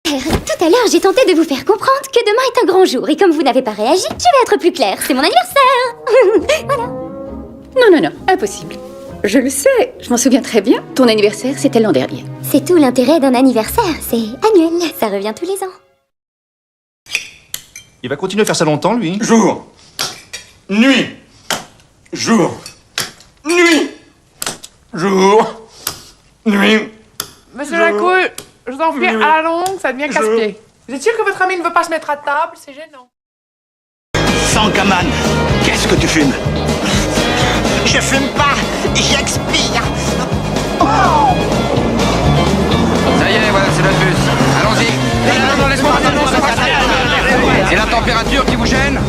Tout à l'heure, j'ai tenté de vous faire comprendre que demain est un grand jour. Et comme vous n'avez pas réagi, je vais être plus claire. C'est mon anniversaire. Voilà. Non, impossible. Je le sais, je m'en souviens très bien. Ton anniversaire, c'était l'an dernier. C'est tout l'intérêt d'un anniversaire. C'est annuel. Ça revient tous les ans. Il va continuer à faire ça longtemps, lui. Jour. Nuit. Jour. Nuit. Jour. Nuit. Monsieur Lacour, je vous en prie, à la longue, ça devient casse-pied. Vous êtes sûr que votre ami ne veut pas se mettre à table? C'est gênant. Sankaman, qu'est-ce que tu fumes? Je fume pas, j'expire. Ça y est, voilà, c'est notre bus. Allons-y. Non, laisse-moi passer. C'est la température qui vous gêne?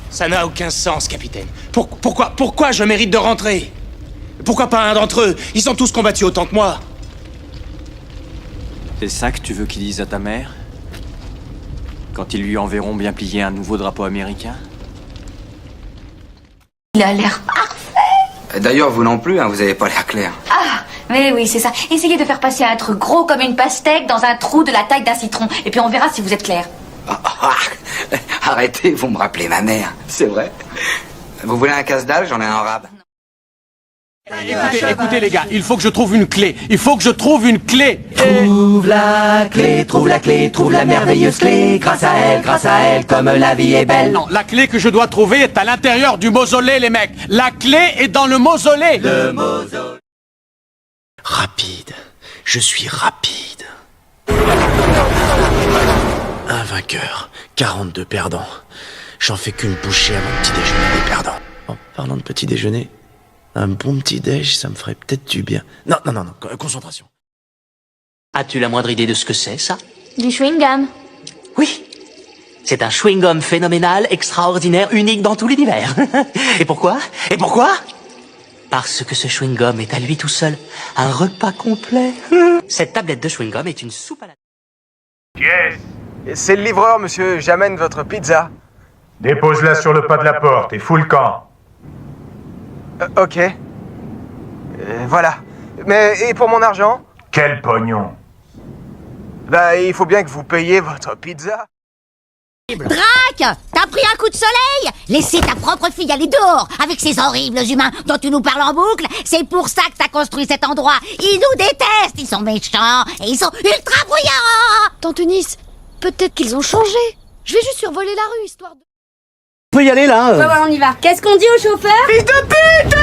Ça n'a aucun sens, capitaine. Pourquoi je mérite de rentrer? Pourquoi pas un d'entre eux? Ils ont tous combattu autant que moi. C'est ça que tu veux qu'ils disent à ta mère? Quand ils lui enverront bien plier un nouveau drapeau américain? Il a l'air parfait. D'ailleurs, vous non plus, hein, vous avez pas l'air clair. Ah, mais oui, c'est ça. Essayez de faire passer un truc gros comme une pastèque dans un trou de la taille d'un citron. Et puis on verra si vous êtes clair. Arrêtez, vous me rappelez ma mère. C'est vrai. Vous voulez un casse-dalle? J'en ai un en rab. Écoutez les gars, il faut que je trouve une clé. Il faut que je trouve une clé. Trouve la clé, trouve la merveilleuse clé. Grâce à elle, comme la vie est belle. Non, la clé que je dois trouver est à l'intérieur du mausolée, les mecs. La clé est dans le mausolée. Le mausolée. Rapide. Je suis rapide. Un vainqueur, 42 perdants. J'en fais qu'une bouchée à mon petit déjeuner des perdants. En parlant de petit déjeuner, un bon petit déj, ça me ferait peut-être du bien. Non, concentration. As-tu la moindre idée de ce que c'est, ça? Du chewing-gum. Oui. C'est un chewing-gum phénoménal, extraordinaire, unique dans tout l'univers. Et pourquoi? Parce que ce chewing-gum est à lui tout seul un repas complet. Cette tablette de chewing-gum est une soupe à la... Yes. C'est le livreur, monsieur. J'amène votre pizza. Dépose-la sur le pas de la porte et fous le camp. Ok. Voilà. Mais et pour mon argent? Quel pognon? Bah, il faut bien que vous payiez votre pizza. Drac, t'as pris un coup de soleil? Laissez ta propre fille aller dehors avec ces horribles humains dont tu nous parles en boucle. C'est pour ça que t'as construit cet endroit. Ils nous détestent, ils sont méchants et ils sont ultra bruyants. Tante Eunice, peut-être qu'ils ont changé. Je vais juste survoler la rue, histoire de... On peut y aller, là Ouais, on y va. Qu'est-ce qu'on dit au chauffeur? Fils de pute!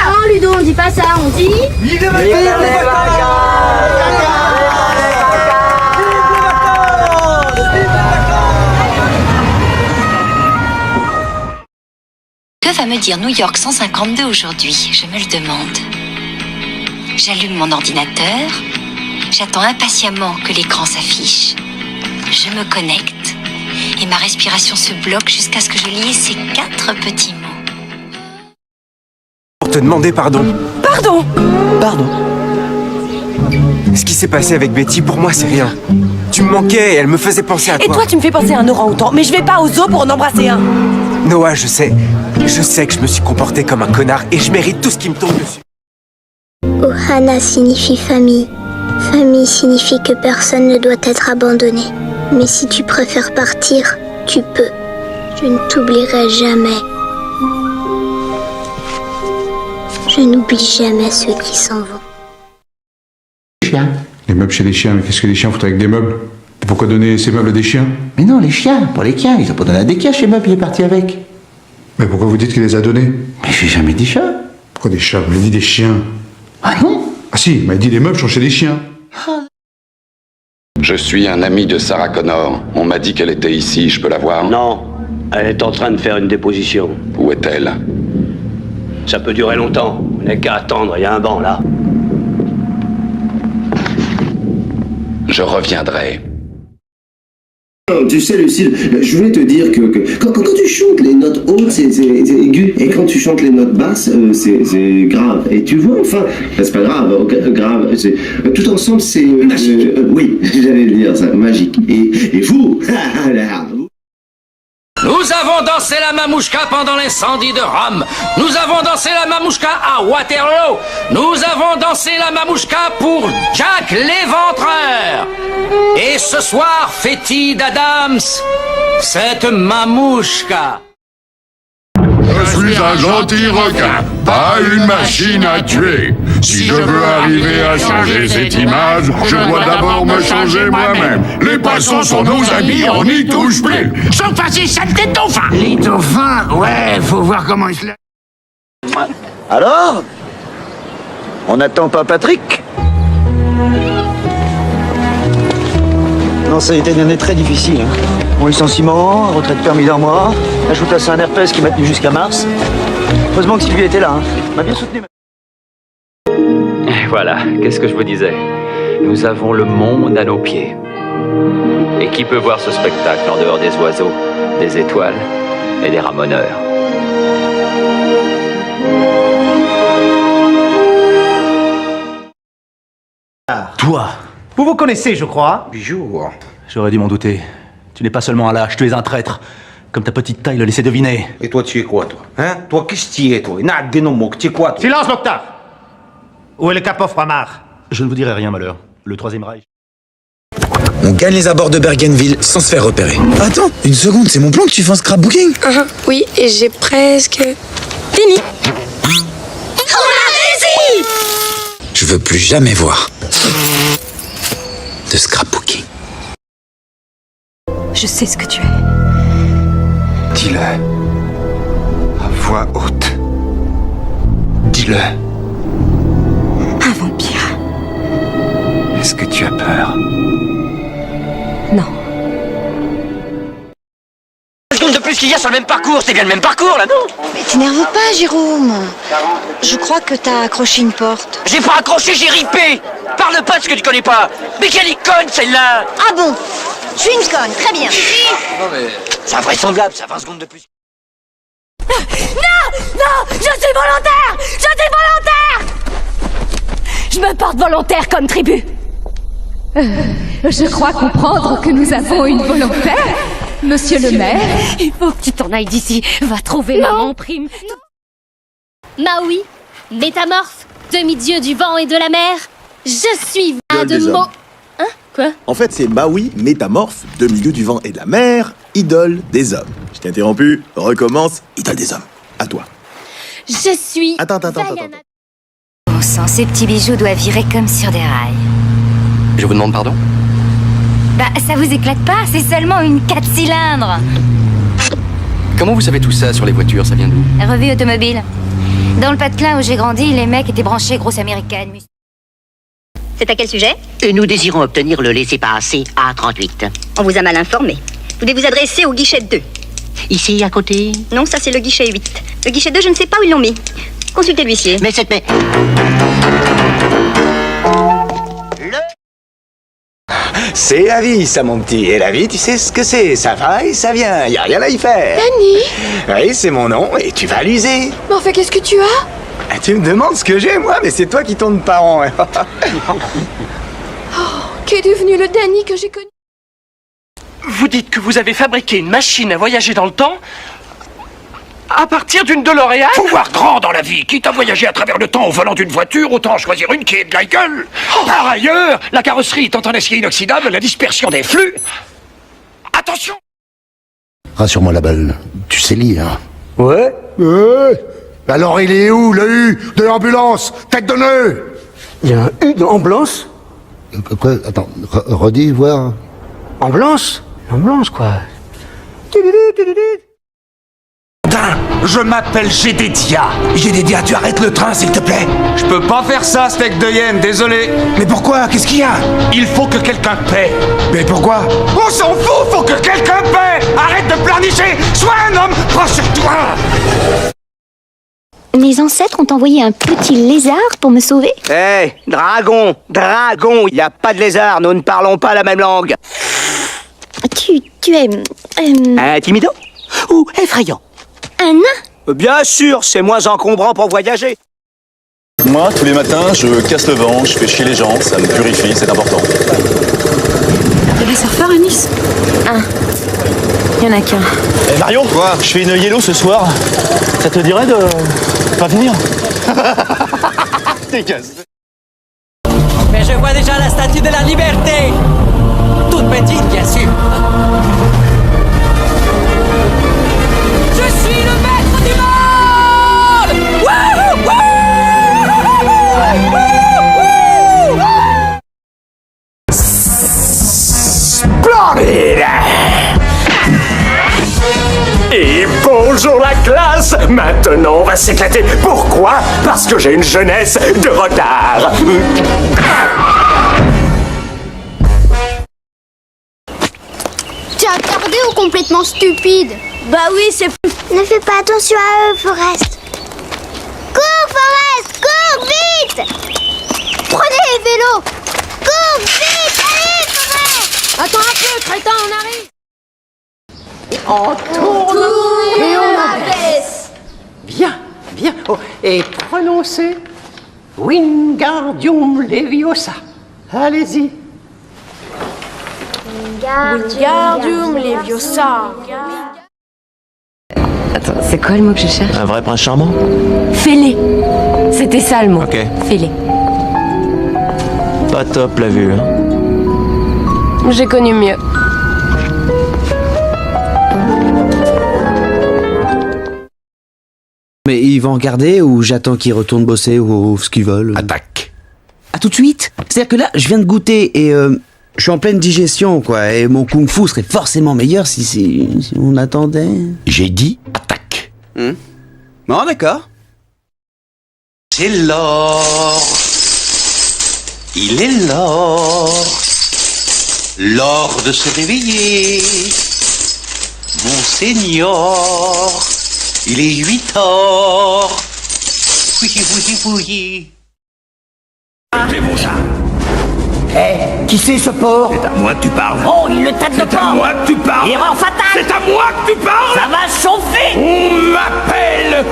Non, Ludo, on dit pas ça, on dit... Vive le Que va me dire New York 152 aujourd'hui? Je me le demande. J'allume mon ordinateur. J'attends impatiemment que l'écran s'affiche. Je me connecte. Et ma respiration se bloque jusqu'à ce que je lis ces 4 petits mots. Pour te demander pardon. Pardon? Ce qui s'est passé avec Betty, pour moi, c'est rien. Tu me manquais et elle me faisait penser à toi. Et toi, tu me fais penser à un orang-outan. Mais je vais pas au zoo pour en embrasser un. Noah, je sais. Je sais que je me suis comporté comme un connard et je mérite tout ce qui me tombe dessus. Ohana signifie famille. Famille signifie que personne ne doit être abandonné. Mais si tu préfères partir, tu peux. Je ne t'oublierai jamais. Je n'oublie jamais ceux qui s'en vont. Les meubles chez les chiens, mais qu'est-ce que les chiens foutent avec des meubles? Pourquoi donner ces meubles à des chiens? Mais non, les chiens, pour les chiens. Ils ont pas donné à des chiens chez moi, puis il est parti avec. Mais pourquoi vous dites qu'il les a donnés? Mais j'ai jamais dit ça. Pourquoi des chats? Vous m'avez dit des chiens. Ah non? Ah si, il m'a dit les meubles sont chez les chiens. Je suis un ami de Sarah Connor. On m'a dit qu'elle était ici, je peux la voir? Non, elle est en train de faire une déposition. Où est-elle? Ça peut durer longtemps. Vous n'avez qu'à attendre, il y a un banc là. Je reviendrai. Tu sais, Lucille, je voulais te dire que quand tu chantes les notes hautes, c'est aigu, et quand tu chantes les notes basses, c'est grave. Et tu vois, enfin, c'est pas grave, grave, tout ensemble, c'est... magique. Oui, j'allais le dire, ça, magique. Et vous, Nous Nous avons dansé la mamouchka pendant l'incendie de Rome. Nous avons dansé la mamouchka à Waterloo. Nous avons dansé la mamouchka pour Jack l'Éventreur. Et ce soir, fétide Adams, cette mamouchka. Je suis un gentil requin, pas une machine à tuer. Si je veux arriver à changer cette image, je dois d'abord me changer moi-même. Les poissons sont nos amis, on n'y touche plus. Sauf à ces saletés de dauphins. Les dauphins, ouais, faut voir comment ils se lèvent. Alors? On n'attend pas Patrick? Non, ça a été une année très difficile. Mon licenciement, retraite permis d'un mois, ajoute à ça un herpès qui m'a tenu jusqu'à mars. Heureusement que Sylvie était là, il m'a bien soutenu. Et voilà, qu'est-ce que je vous disais? Nous avons le monde à nos pieds. Et qui peut voir ce spectacle en dehors des oiseaux, des étoiles et des ramoneurs? Toi, vous vous connaissez, je crois. Bijou. J'aurais dû m'en douter. Tu n'es pas seulement un lâche, tu es un traître. Comme ta petite taille le laissait deviner. Et toi, tu es quoi, toi? Hein? Toi, qu'est-ce que tu es, toi? Tu es quoi, toi? Silence, Mokhtar! Où est le Capot Framar? Je ne vous dirai rien, malheur. Le Troisième Reich. On gagne les abords de Bergenville sans se faire repérer. Attends, une seconde, c'est mon plan que tu fais un scrapbooking? Oui, et j'ai presque fini. On a réussi! Je veux plus jamais voir de scrapbooking. Je sais ce que tu es. Dis-le. À voix haute. Dis-le. Un vampire. Est-ce que tu as peur? Non. Seconde de plus qu'il y a sur le même parcours, c'est bien le même parcours là, non? Mais t'énerve pas, Jérôme. Je crois que t'as accroché une porte. J'ai pas accroché, j'ai ripé. Parle pas de ce que tu connais pas. Mais quelle icône celle-là? Ah bon? Je suis une conne, très bien. Non mais... C'est invraisemblable, ça 20 secondes de plus. Non! Non! Je suis volontaire! Je suis volontaire! Je me porte volontaire comme tribu. Je crois comprendre que nous avons une volontaire, monsieur le maire. Il faut que tu t'en ailles d'ici. Va trouver maman prime. Maui, métamorphe, demi-dieu du vent et de la mer, je suis Idole de des mots. hommes. Hein? Quoi? En fait, c'est Maui, métamorphe, demi-dieu du vent et de la mer, idole des hommes. Je t'ai interrompu, recommence, idole des hommes. À toi. Je suis. Attends. Bon sang, ces petits bijoux doivent virer comme sur des rails. Je vous demande pardon? Bah, ça vous éclate pas, c'est seulement une 4 cylindres. Comment vous savez tout ça sur les voitures? Ça vient d'où? Revue automobile. Dans le patelin où j'ai grandi, les mecs étaient branchés grosse américaine. C'est à quel sujet? Nous désirons obtenir le laissez-passer A38. On vous a mal informé. Vous devez vous adresser au guichet 2. Ici, à côté? Non, ça c'est le guichet 8. Le guichet 2, je ne sais pas où ils l'ont mis. Consultez l'huissier. Mais cette... C'est la vie, ça, mon petit. Et la vie, tu sais ce que c'est. Ça va et ça vient. Y a rien à y faire. Danny! Oui, c'est mon nom et tu vas l'user. Mais enfin, qu'est-ce que tu as? Tu me demandes ce que j'ai, moi, mais c'est toi qui tournes pas rond. Qu'est devenu le Danny que j'ai connu? Vous dites que vous avez fabriqué une machine à voyager dans le temps à partir d'une DeLorean? Faut voir grand dans la vie. Quitte à voyager à travers le temps au volant d'une voiture, autant choisir une qui est de la gueule. Par ailleurs, la carrosserie étant en acier inoxydable, la dispersion des flux... Attention! Rassure-moi, la balle. Tu sais lire. Ouais? Alors il est où, le U de l'ambulance? Tête de nœud! Il y a un U d'ambulance? Quoi? Attends, redis, voir. Ambulance? Ambulance, quoi? Je m'appelle Gédédia. Gédédia, tu arrêtes le train, s'il te plaît. Je peux pas faire ça, steak de hyène, désolé. Mais pourquoi? Qu'est-ce qu'il y a? Il faut que quelqu'un paie. Mais pourquoi? On s'en fout, faut que quelqu'un paie. Arrête de pleurnicher. Sois un homme, prends sur toi. Mes ancêtres ont envoyé un petit lézard pour me sauver. Hé, dragon, il y a pas de lézard, nous ne parlons pas la même langue. Tu es... Intimidant ou effrayant? Un nain? Bien sûr, c'est moins encombrant pour voyager. Moi, tous les matins, je casse le vent, je fais chier les gens, ça me purifie, c'est important. Il y a des surfeurs à Nice? Il y en a qu'un. Eh Marion, quoi? Je fais une yellow ce soir. Ça te dirait de pas venir? T'es casse. Mais je vois déjà la statue de la liberté. Toute petite, bien sûr. Je suis le maître du monde. Wouhou, Splendide! Et bonjour la classe! Maintenant on va s'éclater. Pourquoi? Parce que j'ai une jeunesse de retard. Tu as tardé ou complètement stupide? Bah oui, c'est plus... Ne fais pas attention à eux, Forrest. Cours, Forrest! Cours, vite! Prenez les vélos! Cours, vite! Allez, Forrest! Attends un peu, crétin, on arrive. On tourne et on abaisse. Bien, bien. Oh, et prononcez Wingardium Leviosa. Allez-y. Wingardium Leviosa. Attends, c'est quoi le mot que je cherche? Un vrai prince charmant? Fêlé. C'était ça le mot. Ok. Fêlé. Pas top la vue, hein. J'ai connu mieux. Mais ils vont regarder ou j'attends qu'ils retournent bosser ou ce qu'ils veulent? Attaque. Ah, tout de suite? C'est-à-dire que là, je viens de goûter et je suis en pleine digestion, quoi. Et mon kung-fu serait forcément meilleur si on attendait. J'ai dit attaque. Bon, d'accord. C'est l'or. Il est l'or. L'or de se réveiller. Monseigneur. Il est 8h. Oui, oui, oui. C'est bon ça. Eh, qui c'est ce porc? C'est à moi que tu parles. Oh, il le tête de porc. C'est à moi que tu parles. Erreur fatale. C'est à moi que tu parles. Ça va chauffer. On m'appelle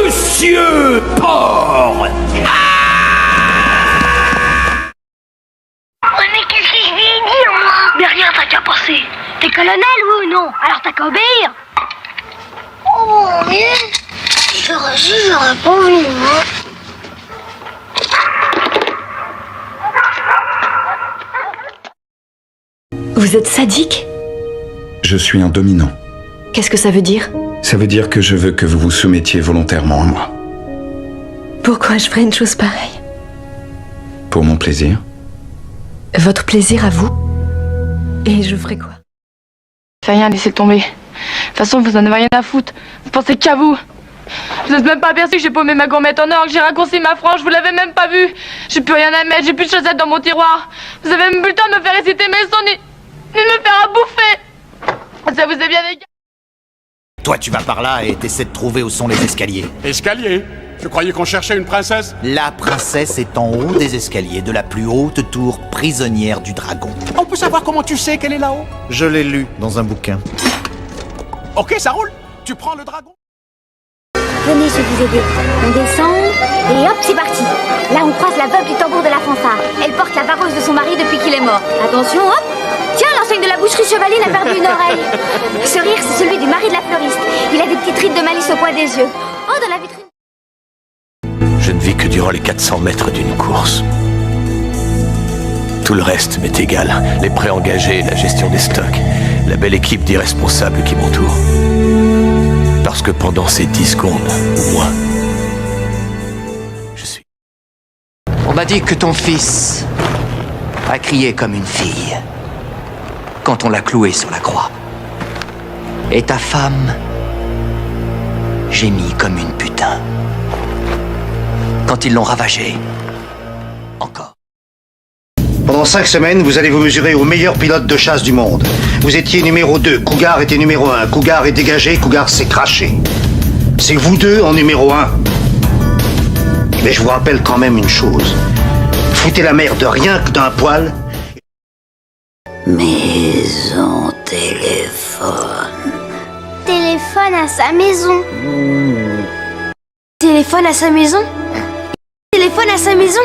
Monsieur Porc. Ouais, mais qu'est-ce que je lui ai dit, moi? Mais rien, t'as qu'à passer. T'es colonel, oui ou non? Alors t'as qu'à obéir. Oh, mais... J'aurais pas voulu, moi. Vous êtes sadique? Je suis un dominant. Qu'est-ce que ça veut dire? Ça veut dire que je veux que vous vous soumettiez volontairement à moi. Pourquoi je ferais une chose pareille? Pour mon plaisir. Votre plaisir à vous? Et je ferais quoi? C'est rien, laissez tomber. De toute façon, vous en avez rien à foutre. Vous pensez qu'à vous. Vous n'êtes même pas aperçu que j'ai paumé ma gourmette en or, que j'ai raccourci ma frange, vous l'avez même pas vu. J'ai plus rien à mettre, j'ai plus de chaussettes dans mon tiroir. Vous avez même plus le temps de me faire réciter mes sons, ni de me faire à bouffer. Ça vous est bien égal. Toi, tu vas par là et t'essaies de trouver où sont les escaliers. Escalier? Je croyais qu'on cherchait une princesse. La princesse est en haut des escaliers de la plus haute tour prisonnière du dragon. On peut savoir comment tu sais qu'elle est là-haut? Je l'ai lu dans un bouquin. Ok, ça roule. Tu prends le dragon. Venez, je vais vous aider. On descend et hop, c'est parti. Là, on croise la veuve du tambour de la fanfare. Elle porte la vareuse de son mari depuis qu'il est mort. Attention, hop. Tiens, l'enseigne de la boucherie Chevaline a perdu une oreille. Ce rire, c'est celui du mari de la fleuriste. Il a des petites rides de malice au coin des yeux. Oh, dans la vitrine. Je ne vis que durant les 400 mètres d'une course. Tout le reste m'est égal. Les prêts engagés, la gestion des stocks, la belle équipe d'irresponsables qui m'entoure. Parce que pendant ces 10 secondes, ou moins, je suis... On m'a dit que ton fils a crié comme une fille quand on l'a cloué sur la croix. Et ta femme gémit comme une putain quand ils l'ont ravagé. Encore. Pendant 5 semaines, vous allez vous mesurer au meilleur pilote de chasse du monde. Vous étiez numéro 2, Cougar était numéro 1. Cougar est dégagé, Cougar s'est craché. C'est vous deux en numéro 1. Mais je vous rappelle quand même une chose. Foutez la merde rien que d'un poil. Maison téléphone. Téléphone à sa maison. Téléphone à sa maison. Téléphone à sa maison.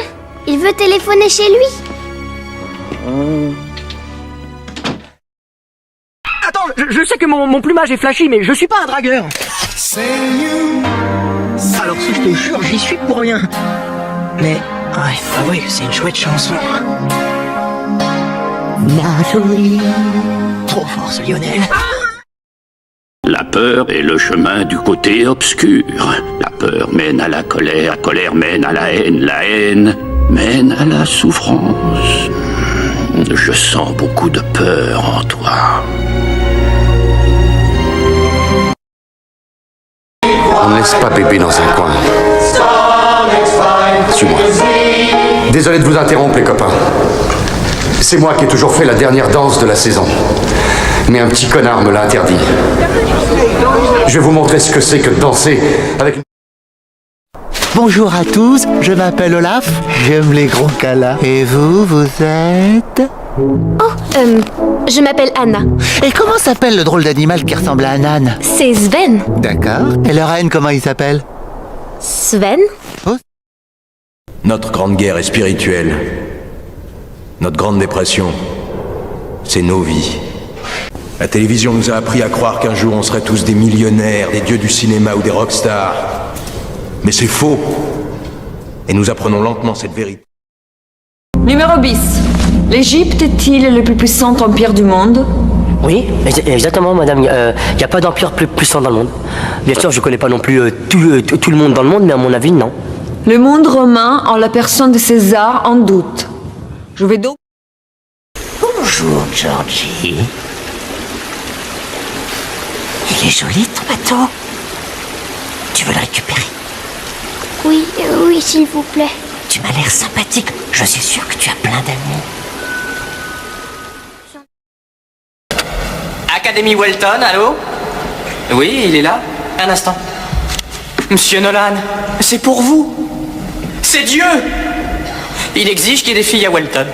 Il veut téléphoner chez lui. Attends, Je sais que mon plumage est flashy, mais je suis pas un dragueur. Alors si je te jure, j'y suis pour rien. Mais, ouais, avouez que c'est une chouette chanson. Nathalie. Trop fort ce Lionel. La peur est le chemin du côté obscur. La peur mène à la colère mène à la haine mène à la souffrance. Je sens beaucoup de peur en toi. On ne laisse pas Pépé dans un coin. Suis-moi. Désolé de vous interrompre, les copains. C'est moi qui ai toujours fait la dernière danse de la saison. Mais un petit connard me l'a interdit. Je vais vous montrer ce que c'est que de danser avec une... Bonjour à tous, je m'appelle Olaf, j'aime les gros câlins. Et vous, vous êtes... Je m'appelle Anna. Et comment s'appelle le drôle d'animal qui ressemble à un âne? C'est Sven. D'accord. Et le reine, comment il s'appelle? Sven? Notre grande guerre est spirituelle. Notre grande dépression, c'est nos vies. La télévision nous a appris à croire qu'un jour on serait tous des millionnaires, des dieux du cinéma ou des rockstars. Mais c'est faux. Et nous apprenons lentement cette vérité. Numéro 10. L'Égypte est-il le plus puissant empire du monde? Oui, exactement, madame. Il n'y a pas d'empire plus puissant dans le monde. Bien sûr, je ne connais pas non plus tout le monde dans le monde, mais à mon avis, non. Le monde romain, en la personne de César, en doute. Je vais donc... Bonjour, Georgie. Il est joli, ton bateau. Tu veux le récupérer? Oui, oui, s'il vous plaît. Tu m'as l'air sympathique. Je suis sûr que tu as plein d'amis. Académie Welton, allô? Oui, il est là. Un instant. Monsieur Nolan, c'est pour vous. C'est Dieu. Il exige qu'il y ait des filles à Welton.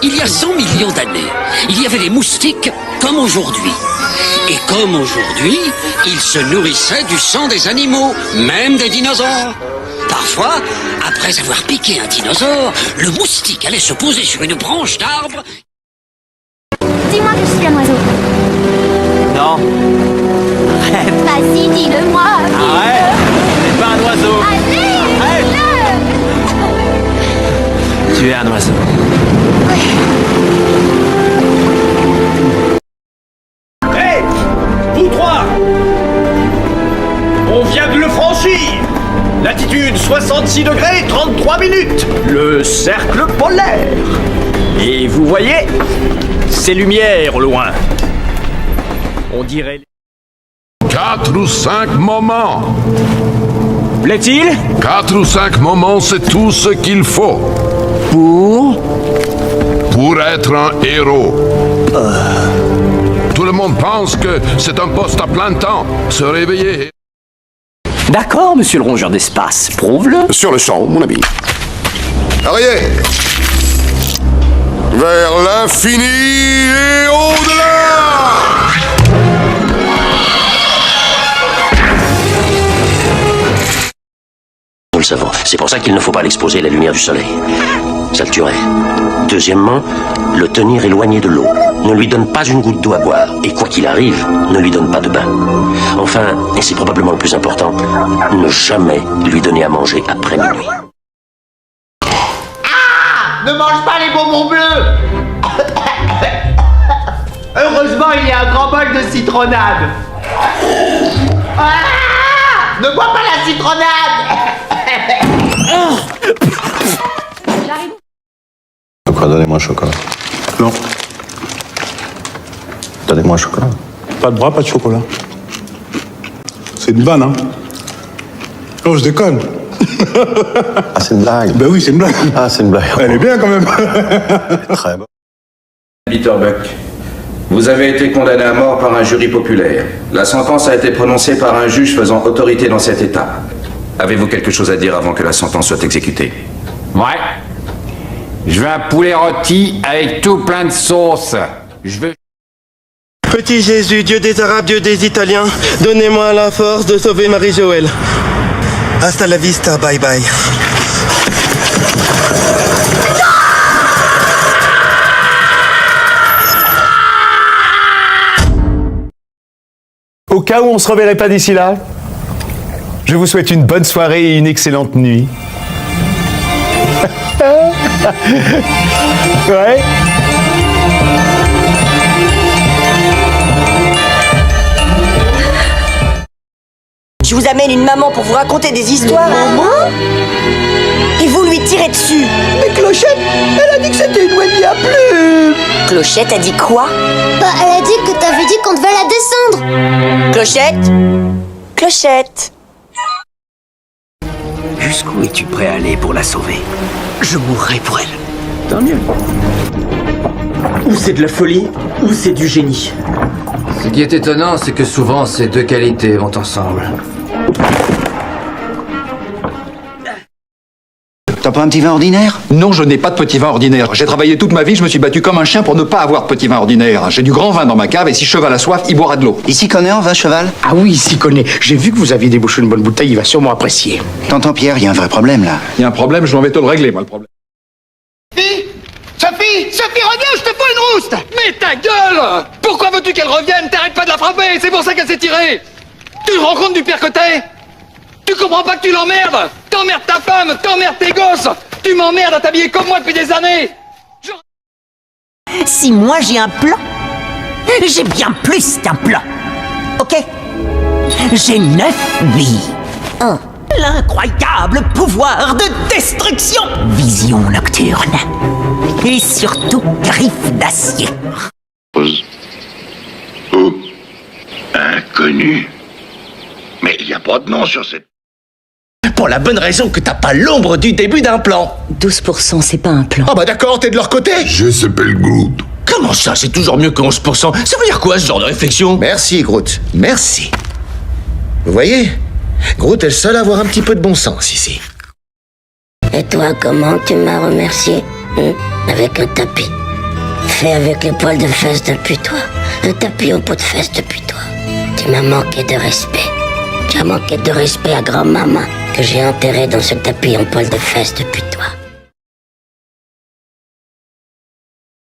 Il y a 100 millions d'années, il y avait des moustiques comme aujourd'hui. Et comme aujourd'hui, ils se nourrissaient du sang des animaux, même des dinosaures. Parfois, après avoir piqué un dinosaure, le moustique allait se poser sur une branche d'arbre. Dis-moi que je suis un oiseau. Non. Vas-y, dis-le-moi. Arrête. C'est pas un oiseau. Allez, dis-le. Tu es un oiseau. Hey, vous trois, on vient de le franchir. Latitude 66 degrés, 33 minutes. Le cercle polaire. Et vous voyez, ces lumières au loin. On dirait... 4 ou 5 moments. Plaît-il? 4 ou 5 moments, c'est tout ce qu'il faut. Pour être un héros. Tout le monde pense que c'est un poste à plein temps. Se réveiller. D'accord, monsieur le rongeur d'espace. Prouve-le. Sur le champ, mon ami. Arrière. Vers l'infini et au-delà. Nous le savons. C'est pour ça qu'il ne faut pas l'exposer à la lumière du soleil. Ça le tuerait. Deuxièmement, le tenir éloigné de l'eau. Ne lui donne pas une goutte d'eau à boire. Et quoi qu'il arrive, ne lui donne pas de bain. Enfin, et c'est probablement le plus important, ne jamais lui donner à manger après minuit. Ah! Ne mange pas les bonbons bleus. Heureusement, il y a un grand bol de citronnade. Ah! Ne bois pas la citronnade. J'arrive. Après, donnez-moi un chocolat. Non. Donnez-moi un chocolat. Pas de bras, pas de chocolat. C'est une vanne, hein? Oh, je déconne. Ah, c'est une blague. Ben oui, c'est une blague. Ah, c'est une blague. Elle est bien quand même. Très bon. Bitterbuck, vous avez été condamné à mort par un jury populaire. La sentence a été prononcée par un juge faisant autorité dans cet État. Avez-vous quelque chose à dire avant que la sentence soit exécutée? Ouais. Je veux un poulet rôti avec tout plein de sauce. Je veux... Petit Jésus, Dieu des Arabes, Dieu des Italiens, donnez-moi la force de sauver Marie-Joëlle. Hasta la vista, bye bye. Au cas où on se reverrait pas d'ici là, je vous souhaite une bonne soirée et une excellente nuit. Ouais. Je vous amène une maman pour vous raconter des histoires. Maman ? Et vous lui tirez dessus. Mais Clochette, elle a dit que c'était une Wendy à plumes. Clochette a dit quoi? Bah, elle a dit que t'avais dit qu'on devait la descendre. Clochette? Clochette? Jusqu'où es-tu prêt à aller pour la sauver? Je mourrai pour elle. Tant mieux. Ou c'est de la folie, ou c'est du génie. Ce qui est étonnant, c'est que souvent ces deux qualités vont ensemble. T'as pas un petit vin ordinaire? Non, je n'ai pas de petit vin ordinaire. J'ai travaillé toute ma vie, je me suis battu comme un chien pour ne pas avoir de petit vin ordinaire. J'ai du grand vin dans ma cave et si cheval a soif, il boira de l'eau. Il s'y connaît en vin cheval? Ah oui, il s'y connaît. J'ai vu que vous aviez débouché une bonne bouteille, il va sûrement apprécier. Tonton Pierre, il y a un vrai problème là. Il y a un problème, je m'en vais te le régler, moi, le problème. Sophie, reviens, je te fous une rouste. Mais ta gueule! Pourquoi veux-tu qu'elle revienne? T'arrêtes pas de la frapper, c'est pour ça qu'elle s'est tirée. Tu te rends compte du pire que t'es? Tu comprends pas que tu l'emmerdes? T'emmerdes ta femme, t'emmerdes tes gosses. Tu m'emmerdes à t'habiller comme moi depuis des années. Si moi j'ai un plan, j'ai bien plus qu'un plan. Ok? J'ai 9 vies. 1. L'incroyable pouvoir de destruction. Vision nocturne. Et surtout, griffes d'acier. Ou inconnu. Mais il n'y a pas de nom sur cette... Pour la bonne raison que t'as pas l'ombre du début d'un plan. 12%, c'est pas un plan. Ah bah d'accord, t'es de leur côté. Je s'appelle Groot. Comment ça, c'est toujours mieux que 11%? Ça veut dire quoi, ce genre de réflexion? Merci, Groot. Merci. Vous voyez, Groot est le seul à avoir un petit peu de bon sens ici. Et toi, comment tu m'as remercié? Avec un tapis. Fait avec les poils de fesses depuis toi. Un tapis en peau de fesses depuis toi. Tu m'as manqué de respect. Tu as manqué de respect à grand-maman que j'ai enterré dans ce tapis en poils de fesses depuis toi.